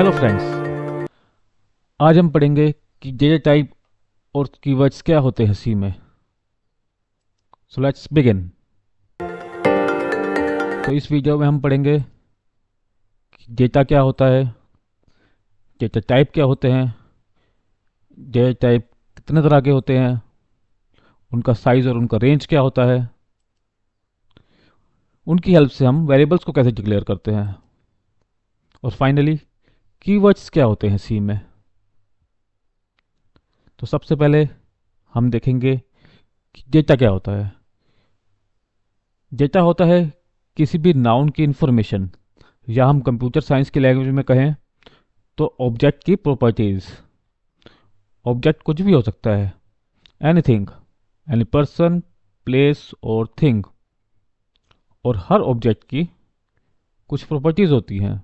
Hello friends, आज हम पढ़ेंगे कि डेटा टाइप और कीवर्ड्स क्या होते हैं सी में। So let's begin. तो इस वीडियो में हम पढ़ेंगे कि डेटा क्या होता है, डेटा टाइप क्या होते हैं, डेटा टाइप कितने तरह के होते हैं, उनका साइज और उनका रेंज क्या होता है, उनकी हेल्प से हम वेरिएबल्स को कैसे डिक्लेयर करते हैं, और फाइनली कीवर्ड्स क्या होते हैं सी में। तो सबसे पहले हम देखेंगे कि डेटा क्या होता है। डेटा होता है किसी भी नाउन की इंफॉर्मेशन, या हम कंप्यूटर साइंस की लैंग्वेज में कहें तो ऑब्जेक्ट की प्रॉपर्टीज। ऑब्जेक्ट कुछ भी हो सकता है, एनीथिंग, एनी पर्सन, प्लेस और थिंग। और हर ऑब्जेक्ट की कुछ प्रॉपर्टीज होती हैं।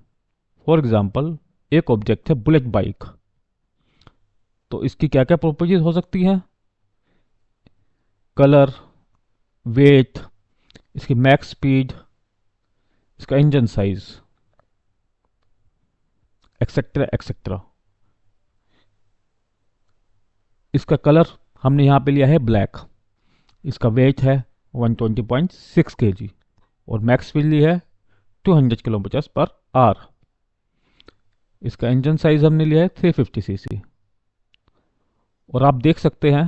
फॉर एग्जांपल, एक ऑब्जेक्ट है बुलेट बाइक, तो इसकी क्या क्या प्रॉपर्टीज हो सकती हैं? कलर, वेट, इसकी मैक्स स्पीड, इसका इंजन साइज, एक्सेट्रा एक्सेट्रा। इसका कलर हमने यहाँ पे लिया है ब्लैक, इसका वेट है 120.6 kg और मैक्स स्पीड ली है 200 किलोमीटर पर आवर। इसका इंजन साइज हमने लिया है 350 सीसी। और आप देख सकते हैं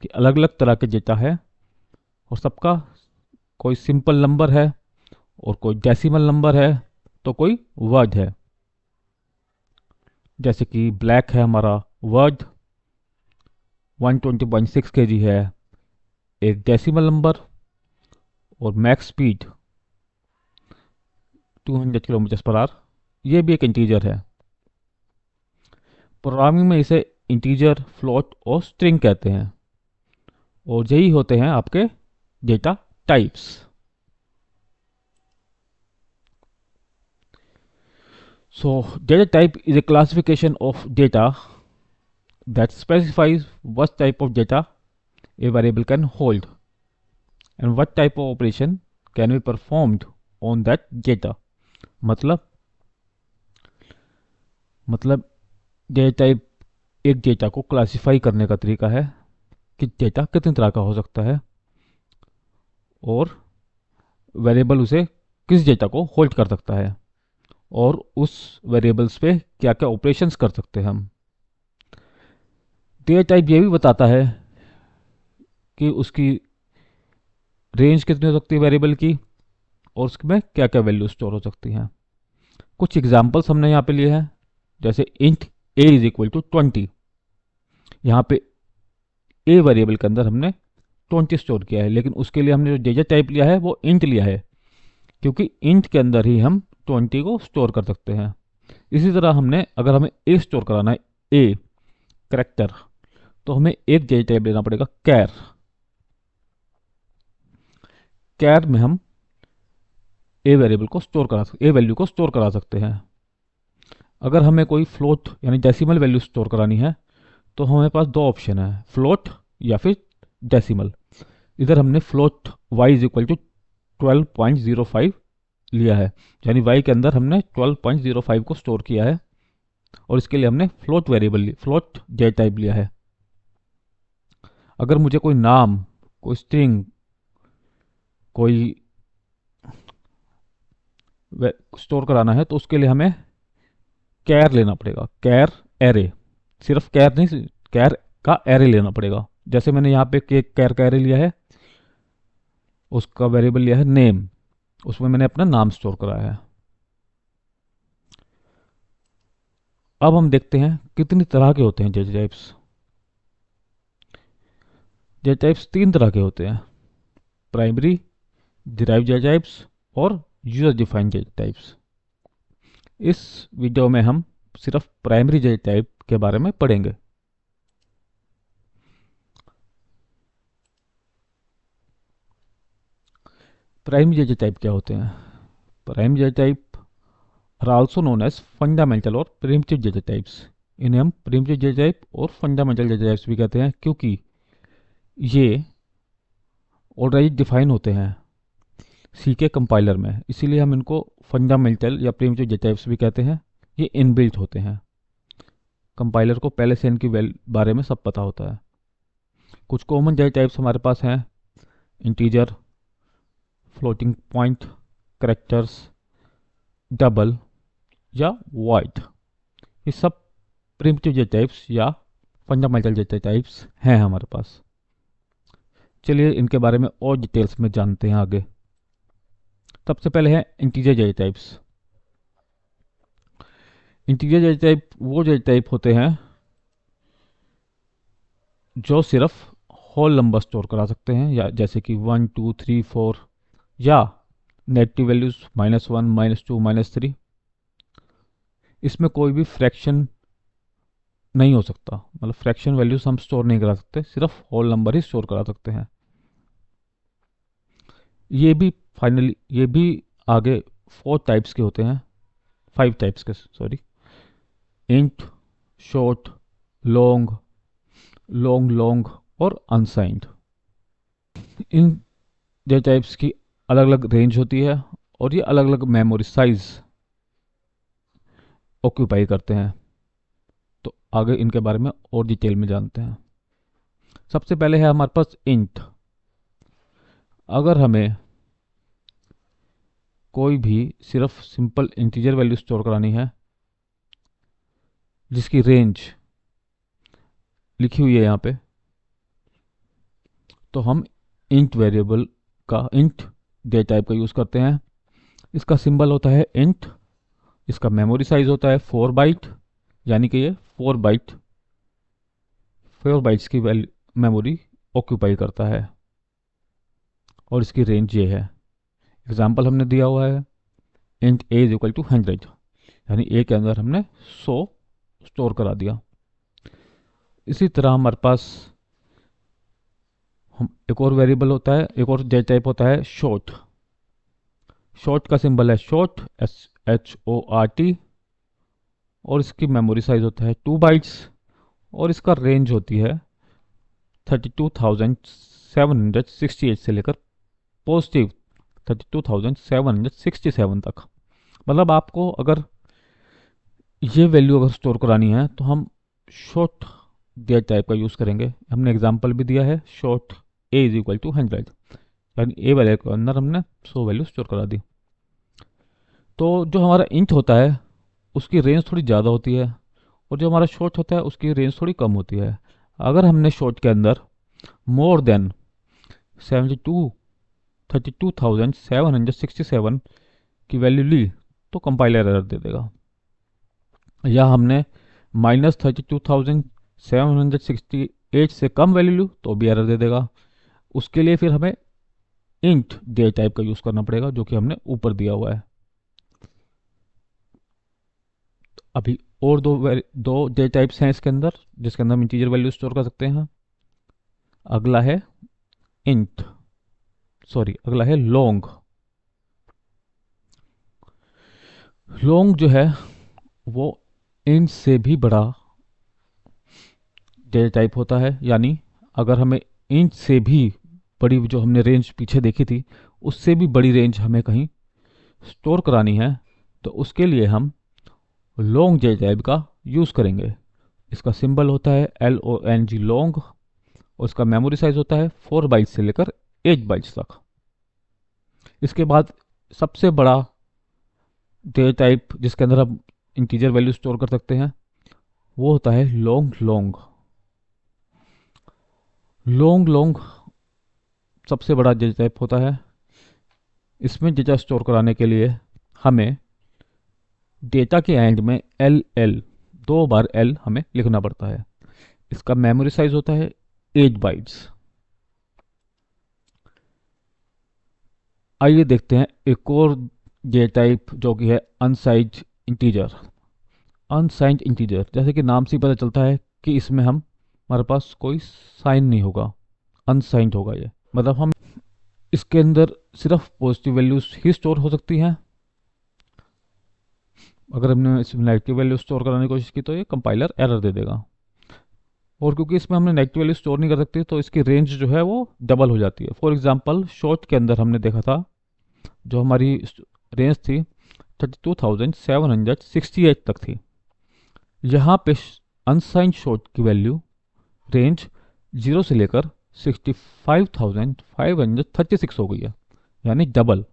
कि अलग अलग तरह के डेटा है और सबका कोई सिंपल नंबर है और कोई डेसिमल नंबर है तो कोई वर्ड है। जैसे कि ब्लैक है हमारा वर्ड, 120.6 kg है एक डेसिमल नंबर, और max speed 200 kilometre per hour ये भी एक इंटीजर है। प्रोग्रामिंग में इसे इंटीजर, फ्लोट और स्ट्रिंग कहते हैं, और यही होते हैं आपके data types. So, data type is a classification of data that specifies what type of data a variable can hold and what type of operation can be performed on that data. मतलब data type एक data को classify करने का तरीका है कि data कितनी तरह का हो सकता है और वेरिएबल उसे किस डेटा को होल्ड कर सकता है और उस वेरिएबल्स पे क्या क्या ऑपरेशंस कर सकते हैं हम। डेटा टाइप ये भी बताता है कि उसकी रेंज कितनी हो सकती है वेरिएबल की और उसमें क्या क्या वैल्यू स्टोर हो सकती हैं। कुछ एग्जांपल्स हमने यहाँ पे लिए हैं, जैसे int a is equal to 20। यहाँ पे a वेरिएबल के अंदर हमने 20 स्टोर किया है, लेकिन उसके लिए हमने जो डेटा टाइप लिया है वो इंट लिया है, क्योंकि इंट के अंदर ही हम 20 को स्टोर कर सकते हैं। इसी तरह हमने अगर हमें a स्टोर कराना है, a करेक्टर, तो हमें एक डेटा टाइप लेना पड़ेगा कैर। कैर में हम ए वेरिएबल को स्टोर करा सकते, ए वैल्यू को स्टोर करा सकते हैं। अगर हमें कोई फ्लोट यानी डेसिमल वैल्यू स्टोर करानी है तो हमारे पास दो ऑप्शन है, फ्लोट या फिर डेसिमल। इधर हमने float y is equal to 12.05 लिया है, यानी y के अंदर हमने 12.05 को स्टोर किया है, और इसके लिए हमने float variable, float data type लिया है। अगर मुझे कोई नाम, कोई स्ट्रिंग, कोई स्टोर कराना है तो उसके लिए हमें कैर लेना पड़ेगा, कैर एरे। सिर्फ कैर नहीं, कैर का एरे लेना पड़ेगा। जैसे मैंने यहाँ पे कैर का एरे लिया है, उसका वेरिएबल लिया है नेम, उसमें मैंने अपना नाम स्टोर कराया है। अब हम देखते हैं कितनी तरह के होते हैं डेटा टाइप्स। डेटा टाइप्स तीन तरह के होते हैं, प्राइमरी, डिराइव डेटा टाइप्स और यूजर डिफाइंड डेटा टाइप्स। इस वीडियो में हम सिर्फ प्राइमरी डेटा टाइप के बारे में पढ़ेंगे। प्राइमरी डेटा टाइप क्या होते हैं? Primary data type are also known as fundamental और प्रिमिटिव डेटा टाइप्स। इन्हें हम प्रिमिटिव डेटा टाइप और फंडामेंटल डेटा टाइप्स भी कहते हैं, क्योंकि ये ऑलरेडी डिफाइन होते हैं सी के कंपाइलर में, इसीलिए हम इनको फंडामेंटल या प्रिमिटिव डेटा टाइप्स भी कहते हैं, ये इनबिल्ट होते हैं। कंपाइलर को पहले से इनकी बारे में सब पता होता है। कुछ कॉमन डेटा टाइप्स हमारे पास हैं: integer, floating point, characters, double या वॉइड। ये सब प्रिमिटिव डेटा टाइप्स या फंडामेंटल डेटा टाइप्स हैं हमारे पास। चलिए इनके बारे में और डिटेल्स में जानते हैं आगे। सबसे पहले है integer data types. Integer data type वो डेटा टाइप होते हैं जो सिर्फ होल नंबर स्टोर करा सकते हैं, या जैसे कि 1 2 3 4, या नेगेटिव वैल्यूज -1 -2 -3। इसमें कोई भी फ्रैक्शन नहीं हो सकता, मतलब फ्रैक्शन वैल्यूज हम स्टोर नहीं करा सकते, सिर्फ होल नंबर ही स्टोर करा सकते हैं। ये भी आगे 4 टाइप्स के होते हैं, 5 टाइप्स के, sorry. Int, short, long, long long और अनसाइंड। इन डेटा टाइप्स की अलग अलग रेंज होती है और ये अलग अलग मेमोरी साइज ऑक्यूपाई करते हैं। तो आगे इनके बारे में और डिटेल में जानते हैं। सबसे पहले है हमारे पास इंट। अगर हमें कोई भी सिर्फ सिंपल इंटीजर वैल्यू स्टोर करानी है जिसकी रेंज लिखी हुई है यहाँ पे, तो हम इंट वेरिएबल का, इंट डेटा टाइप का यूज़ करते हैं। इसका सिंबल होता है इंट। इसका मेमोरी साइज होता है 4 बाइट, यानी कि ये 4 बाइट्स की मेमोरी ऑक्यूपाई करता है। और इसकी रेंज ये है। एग्जाम्पल हमने दिया हुआ है int a is equal to 100, यानी ए के अंदर हमने 100 स्टोर करा दिया। इसी तरह हमारे पास एक और वेरिएबल होता है, एक और डेटा टाइप होता है शॉर्ट। शॉर्ट का सिंबल है शॉर्ट, SHORT, और इसकी मेमोरी साइज होता है 2 बाइट्स और इसका रेंज होती है 32,768 से लेकर पॉजिटिव 32,767 तक। मतलब आपको अगर ये वैल्यू अगर स्टोर करानी है तो हम शॉर्ट डेटा टाइप का यूज़ करेंगे। हमने एग्जांपल भी दिया है, short a is equal to 100, यानी ए वैल्यू के अंदर हमने 100 वैल्यू स्टोर करा दी। तो जो हमारा इंट होता है उसकी रेंज थोड़ी ज़्यादा होती है और जो हमारा शॉर्ट होता है उसकी रेंज थोड़ी कम होती है। अगर हमने शॉर्ट के अंदर मोर देन 32,767 की वैल्यू ली तो कंपाइलर एरर दे देगा, या हमने -32,768 से कम वैल्यू ली तो भी एरर दे देगा। उसके लिए फिर हमें इंट डेटा टाइप का यूज़ करना पड़ेगा, जो कि हमने ऊपर दिया हुआ है। अभी और दो डेटा टाइप्स हैं इसके अंदर, जिसके अंदर हम इंटीजर वैल्यू स्टोर कर सकते हैं। अगला है अगला है लॉन्ग। लॉन्ग जो है वो इंट से भी बड़ा डेटा टाइप होता है, यानी अगर हमें इंच से भी बड़ी, जो हमने रेंज पीछे देखी थी उससे भी बड़ी रेंज हमें कहीं स्टोर करानी है तो उसके लिए हम लॉन्ग डेटा टाइप का यूज़ करेंगे। इसका सिंबल होता है LONG, लॉन्ग, और इसका मेमोरी साइज होता है 4 बाइट्स से लेकर 8 बाइट्स तक। इसके बाद सबसे बड़ा डेटा टाइप जिसके अंदर हम इंटीजर वैल्यू स्टोर कर सकते हैं वो होता है लॉन्ग लॉन्ग। लॉन्ग लॉन्ग सबसे बड़ा डेटा टाइप होता है। इसमें डेटा स्टोर कराने के लिए हमें डेटा के एंड में LL, 2 बार L हमें लिखना पड़ता है। इसका मेमोरी साइज होता है 8 बाइट्स। आइए देखते हैं एक और डेटा टाइप जो कि है अनसाइंड इंटीजर। अनसाइंड इंटीजर, जैसे कि नाम से ही पता चलता है कि इसमें हमारे पास कोई साइन नहीं होगा, अनसाइंड होगा ये। मतलब हम इसके अंदर सिर्फ पॉजिटिव वैल्यूज ही स्टोर हो सकती हैं। अगर हमने इसमें नेगेटिव वैल्यू स्टोर कराने की कोशिश की तो ये कंपाइलर एरर दे देगा। और क्योंकि इसमें हमने नेगेटिव वैल्यू स्टोर नहीं कर सकते तो इसकी रेंज जो है वो डबल हो जाती है। फॉर एग्जांपल शॉर्ट के अंदर हमने देखा था जो हमारी रेंज थी 32,768 तक थी। यहाँ पे अनसाइंड शॉर्ट की वैल्यू रेंज 0 से लेकर 65,536 हो गई है, यानी डबल।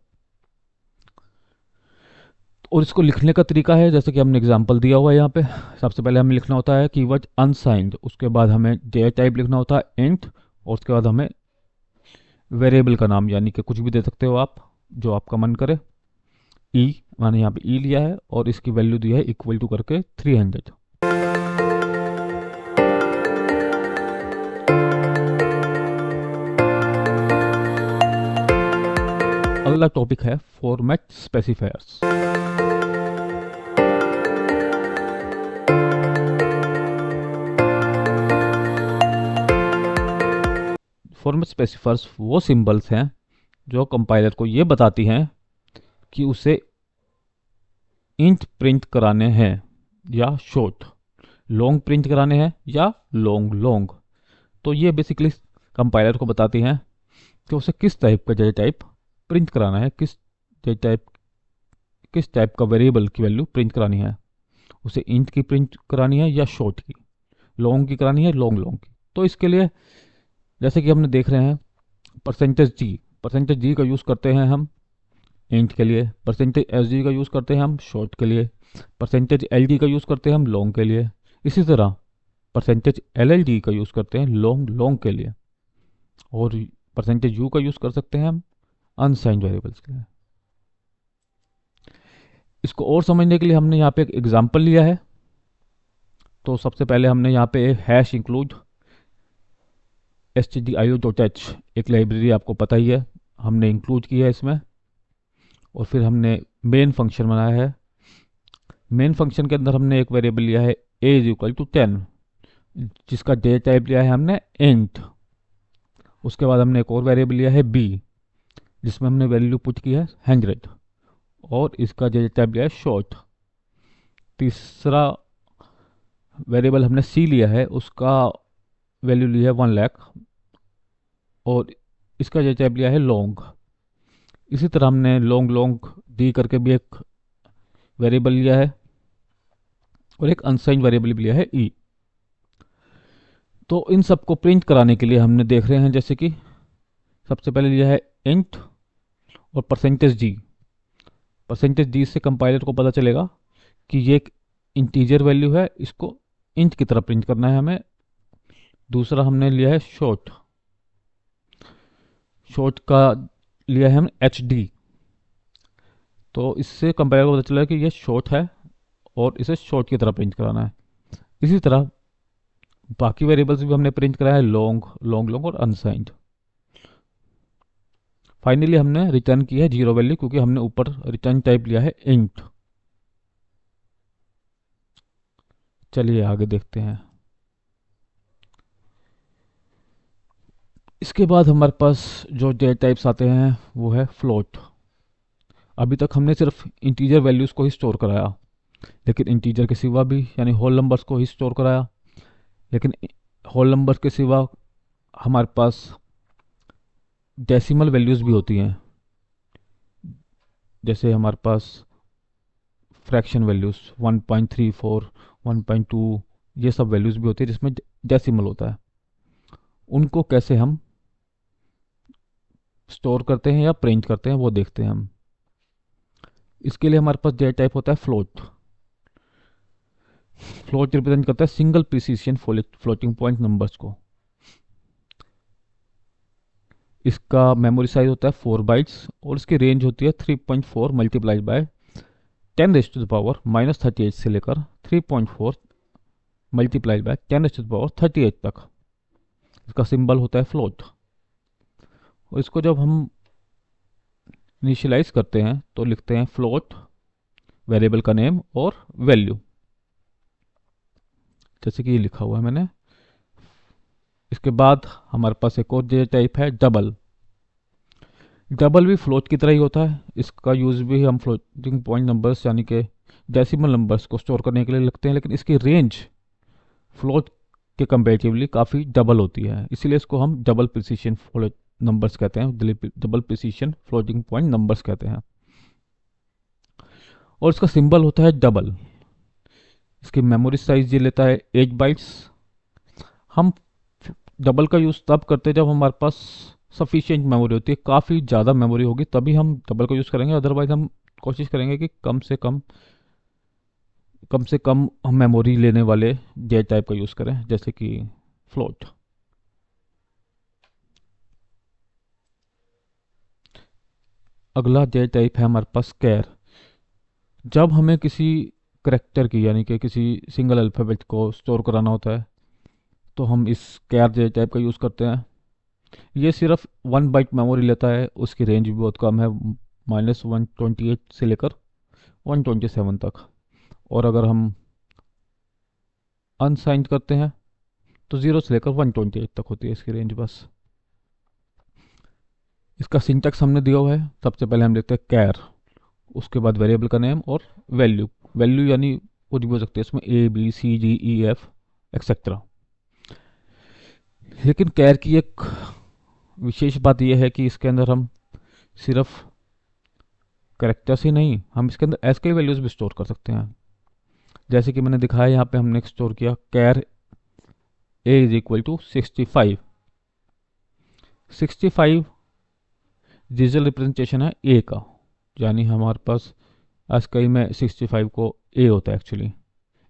और इसको लिखने का तरीका है जैसे कि हमने एग्जांपल दिया हुआ है यहाँ पे। सबसे पहले हमें लिखना होता है कीवर्ड अनसाइंड, उसके बाद हमें डेटा टाइप लिखना होता है इंट, और उसके बाद हमें वेरिएबल का नाम यानी कि कुछ भी दे सकते हो आप जो आपका मन करे। ई मैंने यहाँ पे ई लिया है और इसकी वैल्यू दी है इक्वल टू करके 300। अगला टॉपिक है फॉर्मेट स्पेसिफायर्स। फॉर्मेट स्पेसिफायर्स वो सिंबल्स हैं जो कंपाइलर को ये बताती हैं कि उसे इंट प्रिंट कराने हैं या शॉर्ट, लॉन्ग प्रिंट कराने हैं या लॉन्ग लॉन्ग। तो ये बेसिकली कंपाइलर को बताती हैं कि उसे किस टाइप का डेटा टाइप प्रिंट कराना है, किस टाइप का वेरिएबल की वैल्यू प्रिंट करानी है, उसे इंट की प्रिंट करानी है या शॉर्ट की, लॉन्ग की करानी है लॉन्ग लॉन्ग की। तो इसके लिए जैसे कि हमने देख रहे हैं परसेंटेज जी का यूज़ करते हैं हम इंट के लिए, परसेंटेज एस जी का यूज़ करते हैं हम शॉर्ट के लिए, परसेंटेज एल डी का यूज़ करते हैं हम लॉन्ग के लिए, इसी तरह परसेंटेज एल एल डी का यूज़ करते हैं लॉन्ग लॉन्ग के लिए, और परसेंटेज यू का यूज़ कर सकते हैं हम अनसाइंड वेरिएबल्स के लिए। इसको और समझने के लिए हमने यहाँ पे एक एग्जांपल लिया है। तो सबसे पहले हमने यहाँ पे हैश इंक्लूड stdio.h एक लाइब्रेरी आपको पता ही है, हमने इंक्लूड की है इसमें, और फिर हमने मेन फंक्शन बनाया है। मेन फंक्शन के अंदर हमने एक वेरिएबल लिया है a इज इक्वल टू 10, जिसका डेटा टाइप लिया है हमने इंट। उसके बाद हमने एक और वेरिएबल लिया है b, जिसमें हमने वैल्यू पुट की है 100, और इसका डेटा टाइप लिया है शॉर्ट। तीसरा वेरिएबल हमने c लिया है, उसका वैल्यू ली है 1 लाख, और इसका डेटा टाइप लिया है लॉन्ग। इसी तरह हमने लॉन्ग लॉन्ग डी करके भी एक वेरिएबल लिया है, और एक अनसाइंड वेरिएबल भी लिया है ई। तो इन सबको प्रिंट कराने के लिए हमने देख रहे हैं जैसे कि सबसे पहले लिया है इंट और परसेंटेज जी से कंपाइलर को पता चलेगा कि ये एक इंटीजर वैल्यू है, इसको इंट की तरह प्रिंट करना है हमें। दूसरा हमने लिया है शॉर्ट का लिया है हमने एच डी, तो इससे कंपाइलर को पता चला कि ये शॉर्ट है और इसे शॉर्ट की तरह प्रिंट कराना है। इसी तरह बाकी वेरिएबल्स भी हमने प्रिंट कराया है लॉन्ग लॉन्ग लॉन्ग और अनसाइंड। फाइनली हमने रिटर्न की है 0 वैल्यू, क्योंकि हमने ऊपर रिटर्न टाइप लिया है इंट। चलिए आगे देखते हैं। इसके बाद हमारे पास जो डेटा टाइप्स आते हैं वो है फ्लोट। अभी तक हमने सिर्फ इंटीजर वैल्यूज़ को ही स्टोर कराया, लेकिन इंटीजर के सिवा भी यानी होल नंबर्स को ही स्टोर कराया, लेकिन होल नंबर्स के सिवा हमारे पास डेसिमल वैल्यूज़ भी होती हैं। जैसे हमारे पास फ्रैक्शन वैल्यूज़ 1.34, 1.2, ये सब वैल्यूज़ भी होती है जिसमें डेसिमल होता है। उनको कैसे हम स्टोर करते हैं या प्रिंट करते हैं वो देखते हैं हम। इसके लिए हमारे पास डेटा टाइप होता है फ्लोट रिप्रेजेंट करता है single precision floating point numbers को। इसका मेमोरी साइज होता है 4 बाइट्स, और इसकी रेंज होती है 3.4 मल्टीप्लाइड बाय 10⁻⁻38 से लेकर 3.4 मल्टीप्लाइड बाय 10⁻38 तक। इसका सिंबल होता है फ्लोट, और इसको जब हम इनिशियलाइज करते हैं तो लिखते हैं फ्लोट वेरिएबल का नेम और वैल्यू, जैसे कि ये लिखा हुआ है मैंने। इसके बाद हमारे पास एक और डेटा टाइप है डबल भी फ्लोट की तरह ही होता है। इसका यूज़ भी हम फ्लोटिंग पॉइंट नंबर्स यानी कि डेसिमल नंबर्स को स्टोर करने के लिए लिखते हैं, लेकिन इसकी रेंज फ्लोट के कंपेरेटिवली काफ़ी डबल होती है, इसीलिए इसको हम डबल प्रिसिशन फ्लोट नंबर्स कहते हैं, double precision floating point numbers कहते हैं। और इसका सिंबल होता है डबल। इसकी मेमोरी साइज ये लेता है 8 बाइट्स। हम डबल का यूज़ तब करते हैं जब हमारे पास सफिशिएंट मेमोरी होती है, काफ़ी ज़्यादा मेमोरी होगी तभी हम डबल का यूज़ करेंगे, अदरवाइज हम कोशिश करेंगे कि कम से कम हम मेमोरी लेने वाले जे टाइप का यूज़ करें, जैसे कि फ्लोट। अगला जे टाइप है हमारे पास कैर। जब हमें किसी करेक्टर की यानी कि किसी सिंगल अल्फ़ाबेट को स्टोर कराना होता है तो हम इस कैर जे टाइप का यूज़ करते हैं। ये सिर्फ 1 बाइट मेमोरी लेता है, उसकी रेंज भी बहुत कम है, -128 से लेकर 127 तक। और अगर हम अनसाइंड करते हैं तो 0 से लेकर 128 तक होती है इसकी रेंज बस। इसका सिंटैक्स हमने दिया हुआ है। सबसे पहले हम देखते हैं कैर, उसके बाद वेरिएबल का नेम और वैल्यू। वैल्यू यानी कुछ भी हो सकती है इसमें, A B C D E F etcetera. लेकिन कैर की एक विशेष बात यह है कि इसके अंदर हम सिर्फ करेक्टर्स ही नहीं, हम इसके अंदर एसक्यूएल वैल्यूज भी स्टोर कर सकते हैं। जैसे कि मैंने दिखाया यहाँ पे हमने स्टोर किया कैर A = 65। 65 डिजिटल रिप्रेजेंटेशन है ए का, यानी हमारे पास ASCII में 65 को ए होता है एक्चुअली।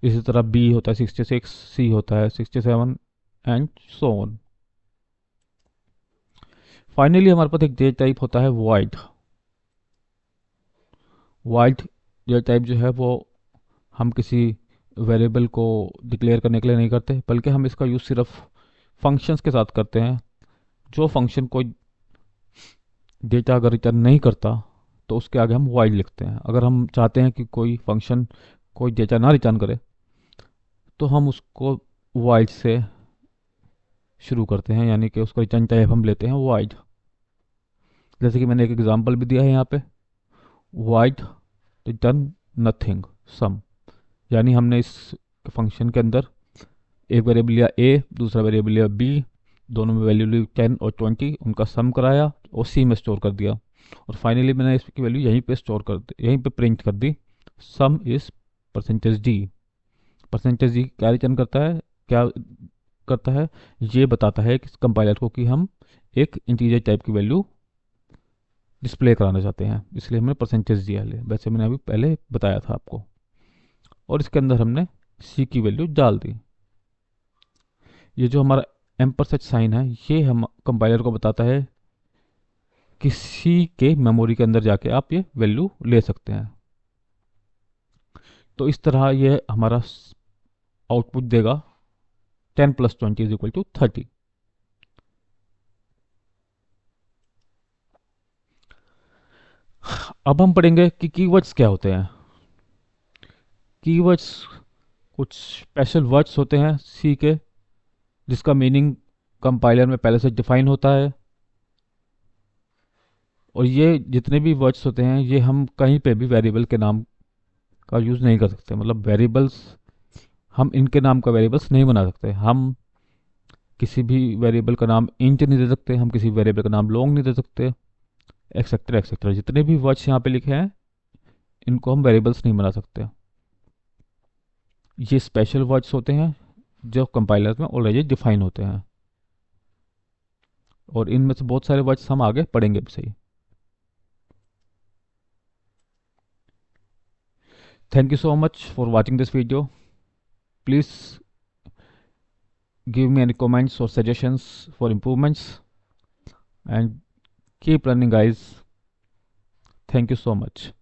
इसी तरह बी होता है 66, सी होता है 67 एंड सो ऑन। फाइनली हमारे पास एक जे टाइप होता है वाइड। वाइड जे टाइप जो है वो हम किसी वेरिएबल को डिक्लेयर करने के लिए नहीं करते, बल्कि हम इसका यूज़ सिर्फ फंक्शंस के साथ करते हैं। जो फंक्शन कोई डेटा अगर रिटर्न नहीं करता तो उसके आगे हम वाइड लिखते हैं। अगर हम चाहते हैं कि कोई फंक्शन कोई डेटा ना रिटर्न करे तो हम उसको वाइड से शुरू करते हैं, यानी कि उसका रिटर्न टाइप हम लेते हैं वाइड। जैसे कि मैंने एक एग्जांपल भी दिया है यहाँ पे, वाइड रिटर्न नथिंग सम, यानी हमने इस फंक्शन के अंदर एक वेरिएबल लिया ए, दूसरा वेरिएबल लिया बी, दोनों में वैल्यू ली 10 और 20, उनका सम कराया और सी में स्टोर कर दिया, और फाइनली मैंने इसकी वैल्यू यहीं पे स्टोर कर दी, यहीं पे प्रिंट कर दी। Sum is %d। %d क्या रिटर्न करता है, क्या करता है, ये बताता है कि कंपाइलर को कि हम एक इंटीजर टाइप की वैल्यू डिस्प्ले कराना चाहते हैं, इसलिए हमने परसेंटेज दिया है। वैसे मैंने अभी पहले बताया था आपको। और इसके अंदर हमने सी की वैल्यू डाल दी। ये जो हमारा एम्परसेट साइन है ये हम कंपाइलर को बताता है कि सी के मेमोरी के अंदर जाके आप ये वैल्यू ले सकते हैं। तो इस तरह ये हमारा आउटपुट देगा 10 + 20 = 30। अब हम पढ़ेंगे कि कीवर्ड्स क्या होते हैं। कीवर्ड्स कुछ स्पेशल वर्ड्स होते हैं सी के, जिसका मीनिंग कंपाइलर में पहले से डिफाइन होता है। और ये जितने भी वर्ड्स होते हैं ये हम कहीं पे भी वेरिएबल के नाम का यूज़ नहीं कर सकते, मतलब वेरिएबल्स हम इनके नाम का वेरिएबल्स नहीं बना सकते। हम किसी भी वेरिएबल का नाम इंट नहीं दे सकते, हम किसी वेरिएबल का नाम लॉन्ग नहीं दे सकते, एक्सेट्रा एक्सेट्रा। जितने भी वर्ड्स यहाँ पे लिखे हैं इनको हम वेरिएबल्स नहीं बना सकते। ये स्पेशल वर्ड्स होते हैं जो कंपाइलर में ऑलरेडी डिफाइन होते हैं, और इनमें से बहुत सारे वर्ड्स हम आगे पढ़ेंगे भी सही। Thank you so much for watching this video. Please give me any comments or suggestions for improvements, and keep learning guys. Thank you so much.